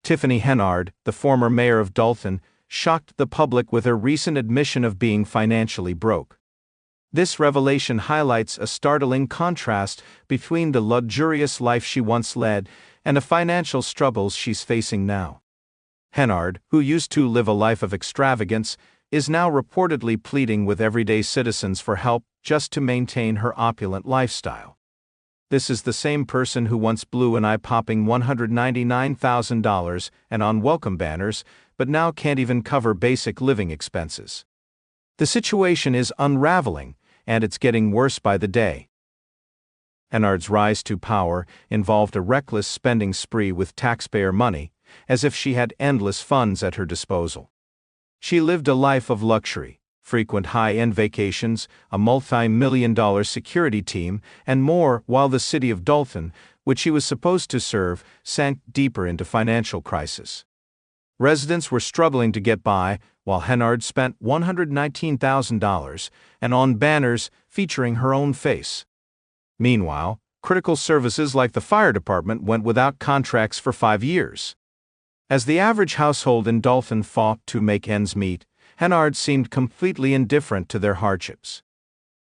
Tiffany Henyard, the former mayor of Dalton, shocked the public with her recent admission of being financially broke. This revelation highlights a startling contrast between the luxurious life she once led and the financial struggles she's facing now. Henyard, who used to live a life of extravagance, is now reportedly pleading with everyday citizens for help just to maintain her opulent lifestyle. This is the same person who once blew an eye-popping $199,000 and on welcome banners, but now can't even cover basic living expenses. The situation is unraveling, and it's getting worse by the day. Henyard's rise to power involved a reckless spending spree with taxpayer money, as if she had endless funds at her disposal. She lived a life of luxury, frequent high-end vacations, a multi-million-dollar security team, and more, while the city of Dalton, which she was supposed to serve, sank deeper into financial crisis. Residents were struggling to get by, while Henyard spent $119,000 and on banners featuring her own face. Meanwhile, critical services like the fire department went without contracts for 5 years. As the average household in Dalton fought to make ends meet, Henyard seemed completely indifferent to their hardships.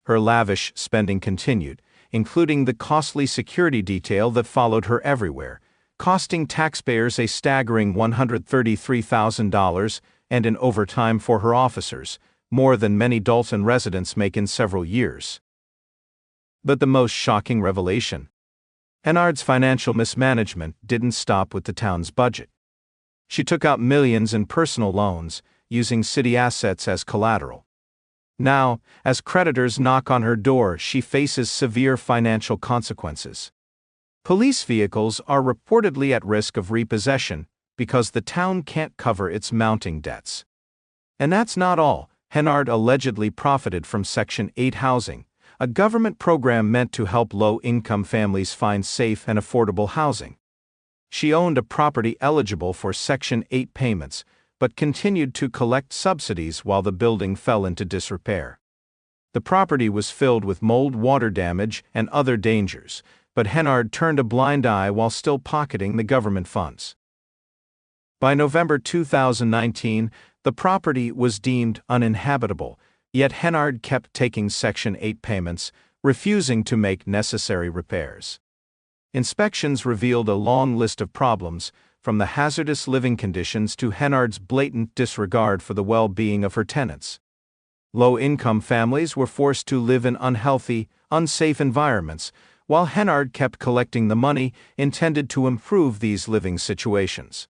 Her lavish spending continued, including the costly security detail that followed her everywhere, costing taxpayers a staggering $133,000 and in overtime for her officers, more than many Dalton residents make in several years. But the most shocking revelation: Henyard's financial mismanagement didn't stop with the town's budget. She took out millions in personal loans, using city assets as collateral. Now, as creditors knock on her door, she faces severe financial consequences. Police vehicles are reportedly at risk of repossession because the town can't cover its mounting debts. And that's not all. Henyard allegedly profited from Section 8 housing, a government program meant to help low-income families find safe and affordable housing. She owned a property eligible for Section 8 payments, but continued to collect subsidies while the building fell into disrepair. The property was filled with mold, water damage, and other dangers, but Henyard turned a blind eye while still pocketing the government funds. By November 2019, the property was deemed uninhabitable, yet Henyard kept taking Section 8 payments, refusing to make necessary repairs. Inspections revealed a long list of problems, from the hazardous living conditions to Henyard's blatant disregard for the well-being of her tenants. Low-income families were forced to live in unhealthy, unsafe environments, while Henyard kept collecting the money intended to improve these living situations.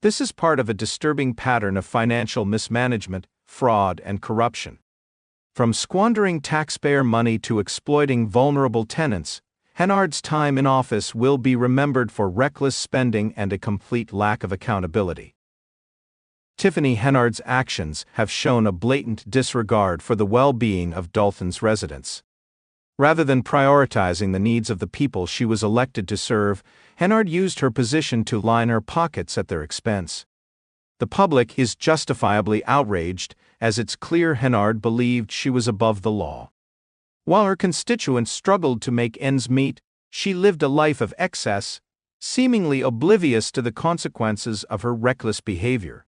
This is part of a disturbing pattern of financial mismanagement, fraud, and corruption. From squandering taxpayer money to exploiting vulnerable tenants, Henyard's time in office will be remembered for reckless spending and a complete lack of accountability. Tiffany Henyard's actions have shown a blatant disregard for the well-being of Dalton's residents. Rather than prioritizing the needs of the people she was elected to serve, Henyard used her position to line her pockets at their expense. The public is justifiably outraged, as it's clear Henyard believed she was above the law. While her constituents struggled to make ends meet, she lived a life of excess, seemingly oblivious to the consequences of her reckless behavior.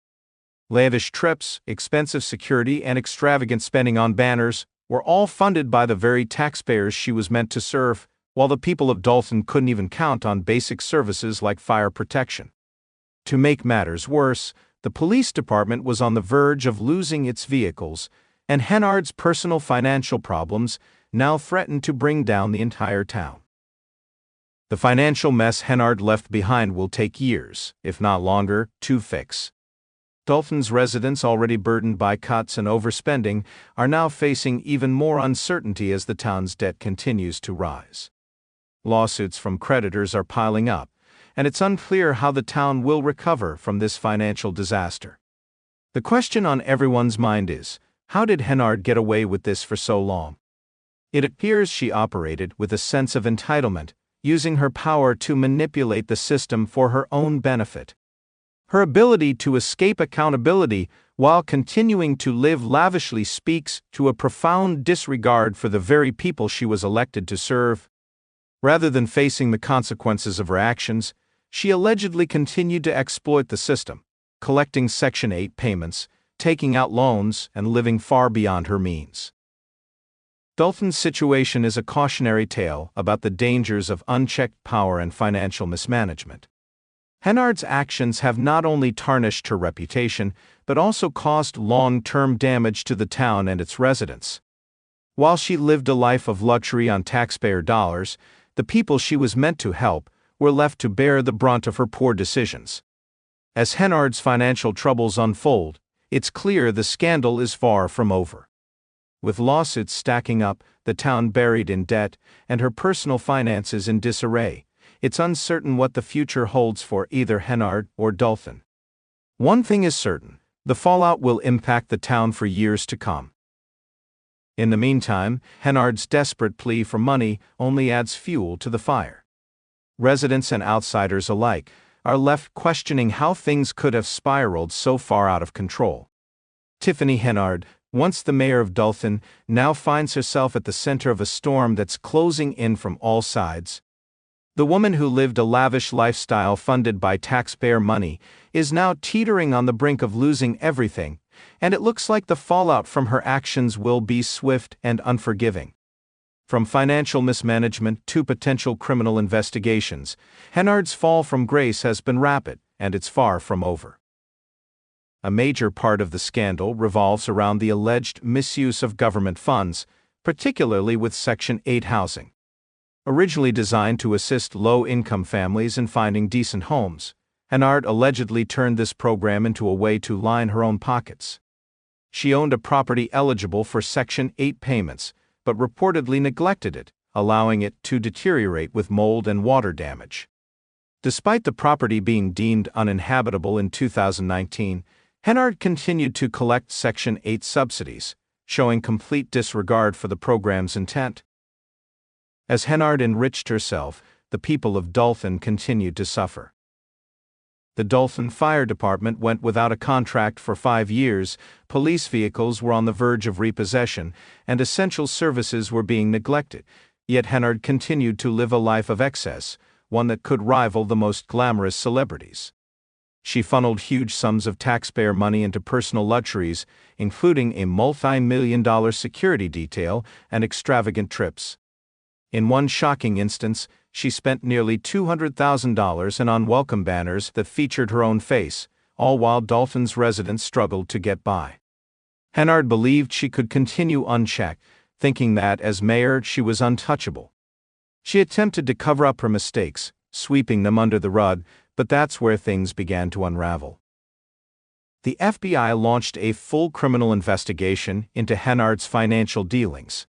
Lavish trips, expensive security, and extravagant spending on banners were all funded by the very taxpayers she was meant to serve, while the people of Dalton couldn't even count on basic services like fire protection. To make matters worse, the police department was on the verge of losing its vehicles, and Henyard's personal financial problems now threatened to bring down the entire town. The financial mess Henyard left behind will take years, if not longer, to fix. Dalton's residents, already burdened by cuts and overspending, are now facing even more uncertainty as the town's debt continues to rise. Lawsuits from creditors are piling up, and it's unclear how the town will recover from this financial disaster. The question on everyone's mind is, how did Henyard get away with this for so long? It appears she operated with a sense of entitlement, using her power to manipulate the system for her own benefit. Her ability to escape accountability while continuing to live lavishly speaks to a profound disregard for the very people she was elected to serve. Rather than facing the consequences of her actions, She allegedly continued to exploit the system, collecting Section 8 payments, taking out loans, and living far beyond her means. Dalton's situation is a cautionary tale about the dangers of unchecked power and financial mismanagement. Henard's actions have not only tarnished her reputation, but also caused long-term damage to the town and its residents. While she lived a life of luxury on taxpayer dollars, the people she was meant to help were left to bear the brunt of her poor decisions. As Henard's financial troubles unfold, it's clear the scandal is far from over. With lawsuits stacking up, the town buried in debt, and her personal finances in disarray, it's uncertain what the future holds for either Henard or Dalton. One thing is certain: the fallout will impact the town for years to come. In the meantime, Henard's desperate plea for money only adds fuel to the fire. Residents and outsiders alike are left questioning how things could have spiraled so far out of control. Tiffany Henyard, once the mayor of Dalton, now finds herself at the center of a storm that's closing in from all sides. The woman who lived a lavish lifestyle funded by taxpayer money is now teetering on the brink of losing everything, and it looks like the fallout from her actions will be swift and unforgiving. From financial mismanagement to potential criminal investigations, Henard's fall from grace has been rapid, and it's far from over. A major part of the scandal revolves around the alleged misuse of government funds, particularly with Section 8 housing. Originally designed to assist low-income families in finding decent homes, Henard allegedly turned this program into a way to line her own pockets. She owned a property eligible for Section 8 payments, but reportedly neglected it, allowing it to deteriorate with mold and water damage. Despite the property being deemed uninhabitable in 2019, Henard continued to collect Section 8 subsidies, showing complete disregard for the program's intent. As Henard enriched herself, the people of Dalton continued to suffer. The Dalton Fire Department went without a contract for 5 years, police vehicles were on the verge of repossession, and essential services were being neglected, yet Henard continued to live a life of excess, one that could rival the most glamorous celebrities. She funneled huge sums of taxpayer money into personal luxuries, including a multi-million-dollar security detail and extravagant trips. In one shocking instance, she spent nearly $200,000 in unwelcome banners that featured her own face, all while Dalton's residents struggled to get by. Henard believed she could continue unchecked, thinking that, as mayor, she was untouchable. She attempted to cover up her mistakes, sweeping them under the rug, but that's where things began to unravel. The FBI launched a full criminal investigation into Henard's financial dealings.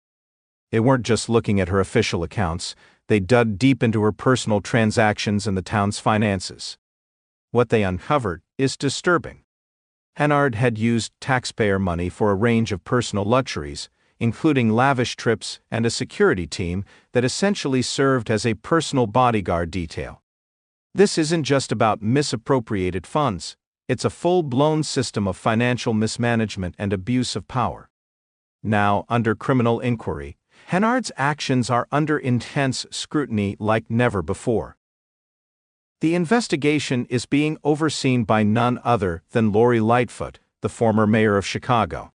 They weren't just looking at her official accounts, they dug deep into her personal transactions and the town's finances. What they uncovered is disturbing. Henard had used taxpayer money for a range of personal luxuries, including lavish trips and a security team that essentially served as a personal bodyguard detail. This isn't just about misappropriated funds, it's a full-blown system of financial mismanagement and abuse of power. Now, under criminal inquiry, Henard's actions are under intense scrutiny like never before. The investigation is being overseen by none other than Lori Lightfoot, the former mayor of Chicago.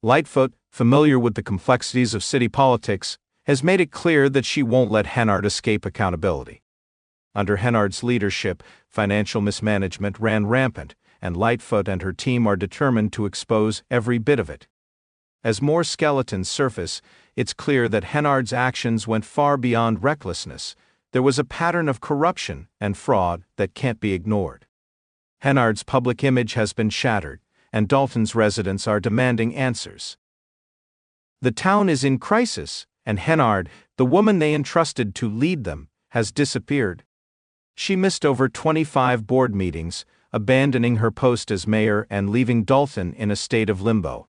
Lightfoot, familiar with the complexities of city politics, has made it clear that she won't let Henard escape accountability. Under Henard's leadership, financial mismanagement ran rampant, and Lightfoot and her team are determined to expose every bit of it. As more skeletons surface, it's clear that Henard's actions went far beyond recklessness. There was a pattern of corruption and fraud that can't be ignored. Henard's public image has been shattered, and Dalton's residents are demanding answers. The town is in crisis, and Henard, the woman they entrusted to lead them, has disappeared. She missed over 25 board meetings, abandoning her post as mayor and leaving Dalton in a state of limbo.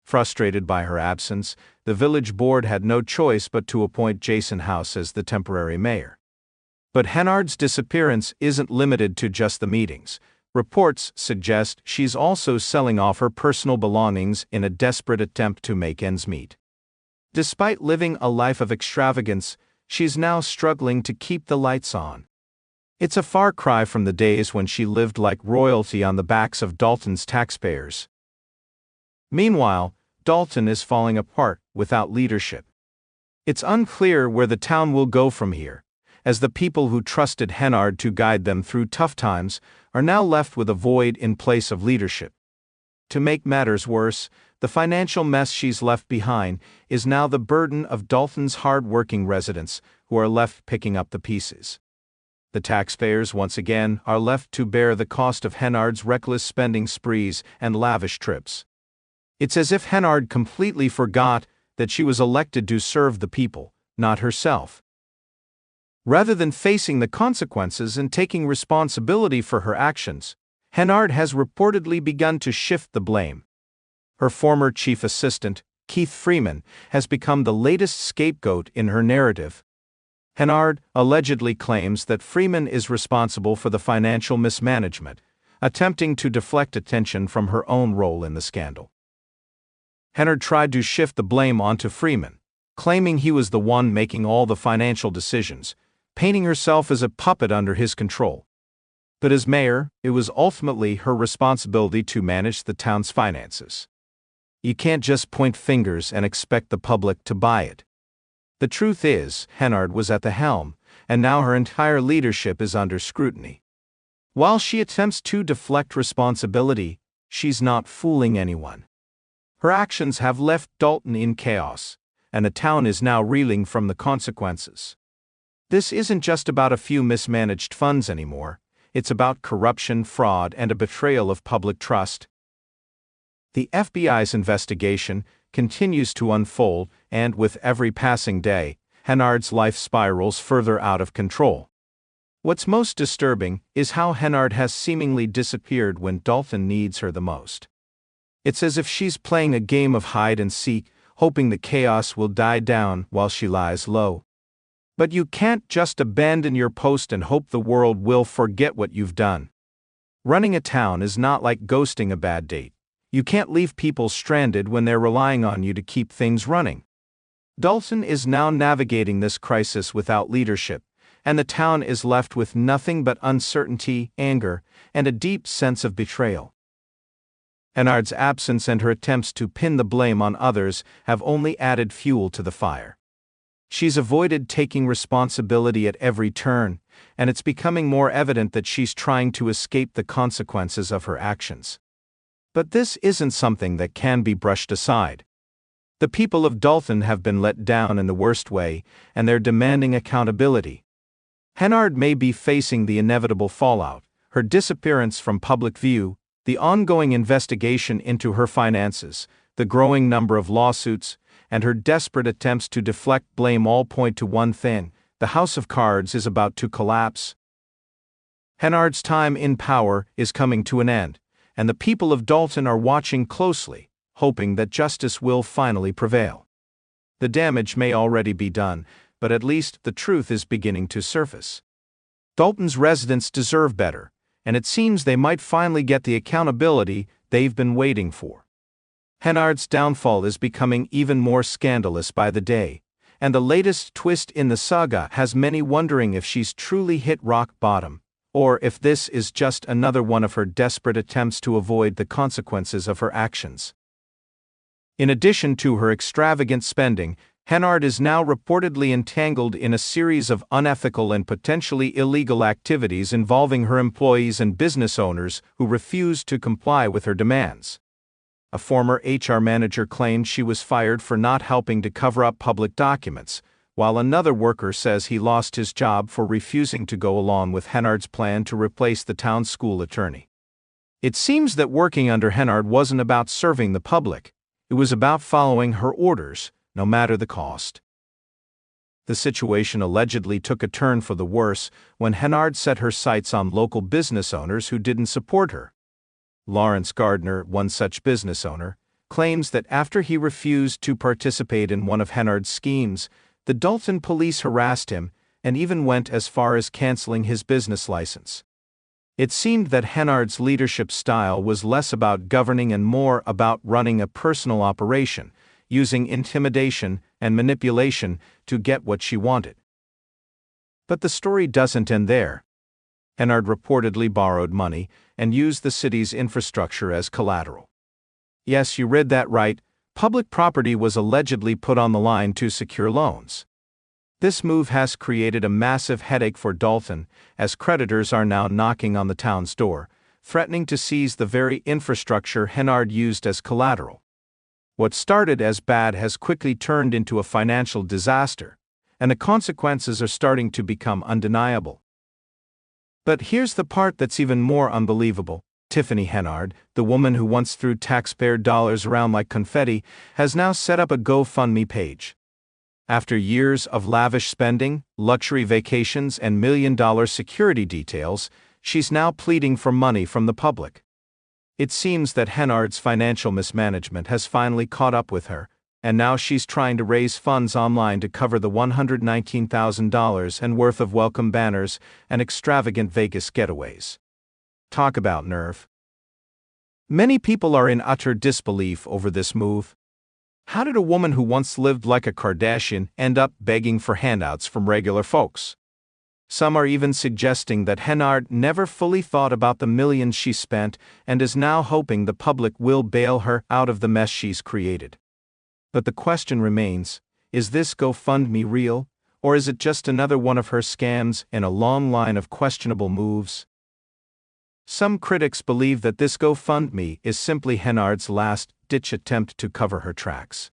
Frustrated by her absence, the village board had no choice but to appoint Jason House as the temporary mayor. But Henard's disappearance isn't limited to just the meetings. Reports suggest she's also selling off her personal belongings in a desperate attempt to make ends meet. Despite living a life of extravagance, she's now struggling to keep the lights on. It's a far cry from the days when she lived like royalty on the backs of Dalton's taxpayers. Meanwhile, Dalton is falling apart without leadership. It's unclear where the town will go from here, as the people who trusted Henard to guide them through tough times are now left with a void in place of leadership. To make matters worse, the financial mess she's left behind is now the burden of Dalton's hard-working residents who are left picking up the pieces. The taxpayers once again are left to bear the cost of Henard's reckless spending sprees and lavish trips. It's as if Henard completely forgot that she was elected to serve the people, not herself. Rather than facing the consequences and taking responsibility for her actions, Henard has reportedly begun to shift the blame. Her former chief assistant, Keith Freeman, has become the latest scapegoat in her narrative. Henard allegedly claims that Freeman is responsible for the financial mismanagement, attempting to deflect attention from her own role in the scandal. Henard tried to shift the blame onto Freeman, claiming he was the one making all the financial decisions, painting herself as a puppet under his control. But as mayor, it was ultimately her responsibility to manage the town's finances. You can't just point fingers and expect the public to buy it. The truth is, Henard was at the helm, and now her entire leadership is under scrutiny. While she attempts to deflect responsibility, she's not fooling anyone. Her actions have left Dalton in chaos, and the town is now reeling from the consequences. This isn't just about a few mismanaged funds anymore. It's about corruption, fraud, and a betrayal of public trust. The FBI's investigation continues to unfold, and with every passing day, Henard's life spirals further out of control. What's most disturbing is how Henard has seemingly disappeared when Dalton needs her the most. It's as if she's playing a game of hide and seek, hoping the chaos will die down while she lies low. But you can't just abandon your post and hope the world will forget what you've done. Running a town is not like ghosting a bad date. You can't leave people stranded when they're relying on you to keep things running. Dalton is now navigating this crisis without leadership, and the town is left with nothing but uncertainty, anger, and a deep sense of betrayal. Henard's absence and her attempts to pin the blame on others have only added fuel to the fire. She's avoided taking responsibility at every turn, and it's becoming more evident that she's trying to escape the consequences of her actions. But this isn't something that can be brushed aside. The people of Dalton have been let down in the worst way, and they're demanding accountability. Henard may be facing the inevitable fallout, her disappearance from public view, the ongoing investigation into her finances, the growing number of lawsuits, and her desperate attempts to deflect blame all point to one thing: the house of cards is about to collapse. Henard's time in power is coming to an end, and the people of Dalton are watching closely, hoping that justice will finally prevail. The damage may already be done, but at least the truth is beginning to surface. Dalton's residents deserve better, and it seems they might finally get the accountability they've been waiting for. Henard's downfall is becoming even more scandalous by the day, and the latest twist in the saga has many wondering if she's truly hit rock bottom, or if this is just another one of her desperate attempts to avoid the consequences of her actions. In addition to her extravagant spending, Henard is now reportedly entangled in a series of unethical and potentially illegal activities involving her employees and business owners who refuse to comply with her demands. A former HR manager claimed she was fired for not helping to cover up public documents, while another worker says he lost his job for refusing to go along with Henard's plan to replace the town's school attorney. It seems that working under Henard wasn't about serving the public, it was about following her orders, no matter the cost. The situation allegedly took a turn for the worse when Henard set her sights on local business owners who didn't support her. Lawrence Gardner, one such business owner, claims that after he refused to participate in one of Henard's schemes, the Dalton police harassed him and even went as far as canceling his business license. It seemed that Henard's leadership style was less about governing and more about running a personal operation, using intimidation and manipulation to get what she wanted. But the story doesn't end there. Henard reportedly borrowed money and used the city's infrastructure as collateral. Yes, you read that right. Public property was allegedly put on the line to secure loans. This move has created a massive headache for Dalton, as creditors are now knocking on the town's door, threatening to seize the very infrastructure Henard used as collateral. What started as bad has quickly turned into a financial disaster, and the consequences are starting to become undeniable. But here's the part that's even more unbelievable. Tiffany Henyard, the woman who once threw taxpayer dollars around like confetti, has now set up a GoFundMe page. After years of lavish spending, luxury vacations, and million-dollar security details, she's now pleading for money from the public. It seems that Henard's financial mismanagement has finally caught up with her, and now she's trying to raise funds online to cover the $119,000 and worth of welcome banners and extravagant Vegas getaways. Talk about nerve. Many people are in utter disbelief over this move. How did a woman who once lived like a Kardashian end up begging for handouts from regular folks? Some are even suggesting that Henard never fully thought about the millions she spent and is now hoping the public will bail her out of the mess she's created. But the question remains, is this GoFundMe real, or is it just another one of her scams in a long line of questionable moves? Some critics believe that this GoFundMe is simply Henard's last-ditch attempt to cover her tracks.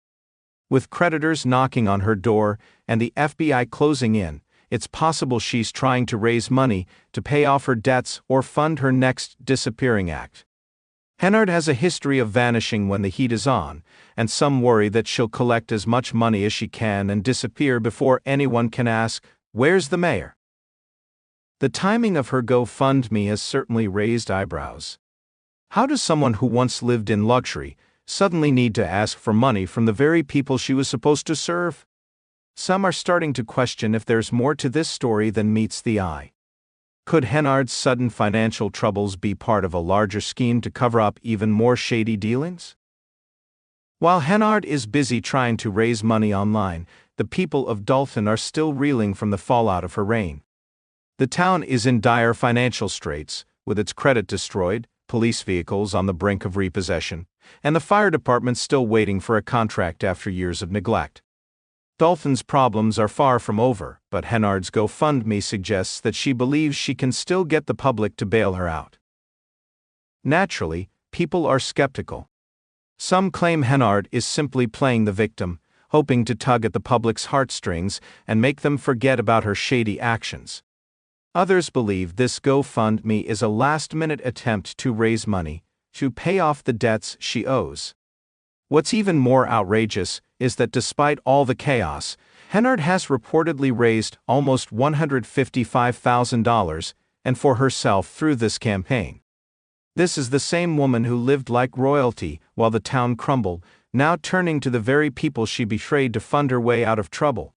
With creditors knocking on her door and the FBI closing in, it's possible she's trying to raise money to pay off her debts or fund her next disappearing act. Henard has a history of vanishing when the heat is on, and some worry that she'll collect as much money as she can and disappear before anyone can ask, "Where's the mayor?" The timing of her GoFundMe has certainly raised eyebrows. How does someone who once lived in luxury suddenly need to ask for money from the very people she was supposed to serve? Some are starting to question if there's more to this story than meets the eye. Could Henard's sudden financial troubles be part of a larger scheme to cover up even more shady dealings? While Henard is busy trying to raise money online, the people of Dalton are still reeling from the fallout of her reign. The town is in dire financial straits, with its credit destroyed, police vehicles on the brink of repossession, and the fire department still waiting for a contract after years of neglect. Dalton's problems are far from over, but Henard's GoFundMe suggests that she believes she can still get the public to bail her out. Naturally, people are skeptical. Some claim Henard is simply playing the victim, hoping to tug at the public's heartstrings and make them forget about her shady actions. Others believe this GoFundMe is a last-minute attempt to raise money, to pay off the debts she owes. What's even more outrageous is that despite all the chaos, Henard has reportedly raised almost $155,000 and for herself through this campaign. This is the same woman who lived like royalty while the town crumbled, now turning to the very people she betrayed to fund her way out of trouble.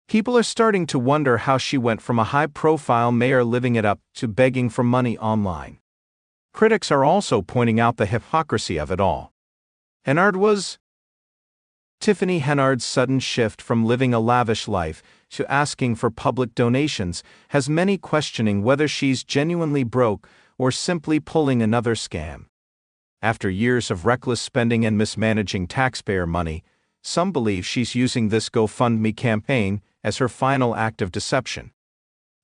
People are starting to wonder how she went from a high-profile mayor living it up to begging for money online. Critics are also pointing out the hypocrisy of it all. Tiffany Henard's sudden shift from living a lavish life to asking for public donations has many questioning whether she's genuinely broke or simply pulling another scam. After years of reckless spending and mismanaging taxpayer money, some believe she's using this GoFundMe campaign as her final act of deception.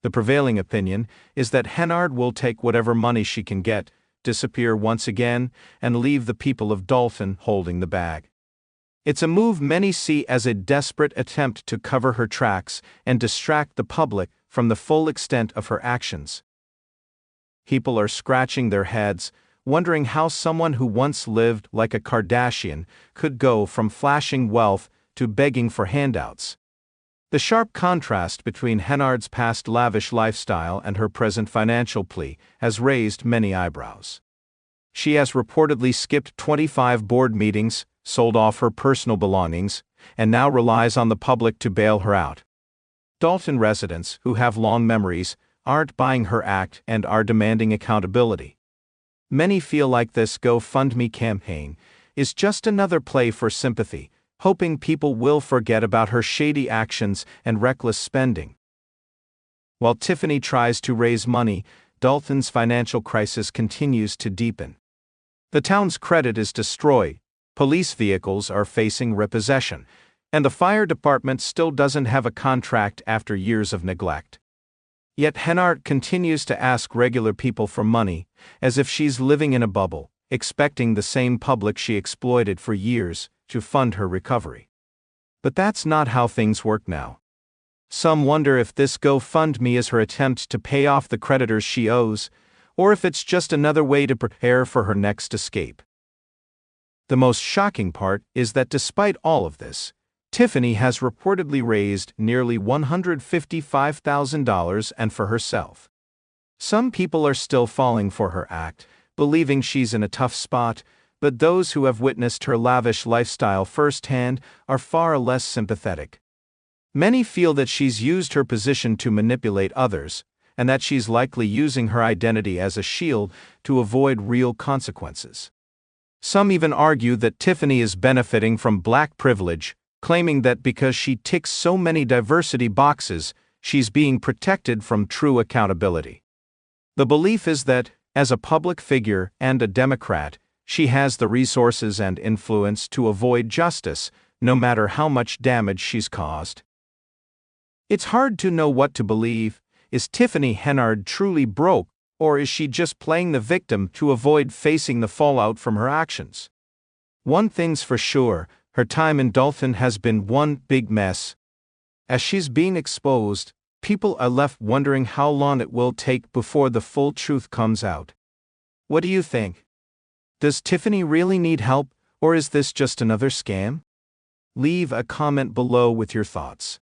The prevailing opinion is that Henard will take whatever money she can get, disappear once again, and leave the people of Dalton holding the bag. It's a move many see as a desperate attempt to cover her tracks and distract the public from the full extent of her actions. People are scratching their heads, wondering how someone who once lived like a Kardashian could go from flashing wealth to begging for handouts. The sharp contrast between Henard's past lavish lifestyle and her present financial plea has raised many eyebrows. She has reportedly skipped 25 board meetings, sold off her personal belongings, and now relies on the public to bail her out. Dalton residents, who have long memories, aren't buying her act and are demanding accountability. Many feel like this GoFundMe campaign is just another play for sympathy, hoping people will forget about her shady actions and reckless spending. While Tiffany tries to raise money, Dalton's financial crisis continues to deepen. The town's credit is destroyed, police vehicles are facing repossession, and the fire department still doesn't have a contract after years of neglect. Yet Henard continues to ask regular people for money, as if she's living in a bubble, expecting the same public she exploited for years to fund her recovery. But that's not how things work now. Some wonder if this GoFundMe is her attempt to pay off the creditors she owes, or if it's just another way to prepare for her next escape. The most shocking part is that despite all of this, Tiffany has reportedly raised nearly $155,000 and for herself. Some people are still falling for her act, believing she's in a tough spot, but those who have witnessed her lavish lifestyle firsthand are far less sympathetic. Many feel that she's used her position to manipulate others, and that she's likely using her identity as a shield to avoid real consequences. Some even argue that Tiffany is benefiting from black privilege, claiming that because she ticks so many diversity boxes, she's being protected from true accountability. The belief is that, as a public figure and a Democrat, she has the resources and influence to avoid justice, no matter how much damage she's caused. It's hard to know what to believe. Is Tiffany Henard truly broke, or is she just playing the victim to avoid facing the fallout from her actions? One thing's for sure, her time in Dalton has been one big mess. As she's being exposed, people are left wondering how long it will take before the full truth comes out. What do you think? Does Tiffany really need help, or is this just another scam? Leave a comment below with your thoughts.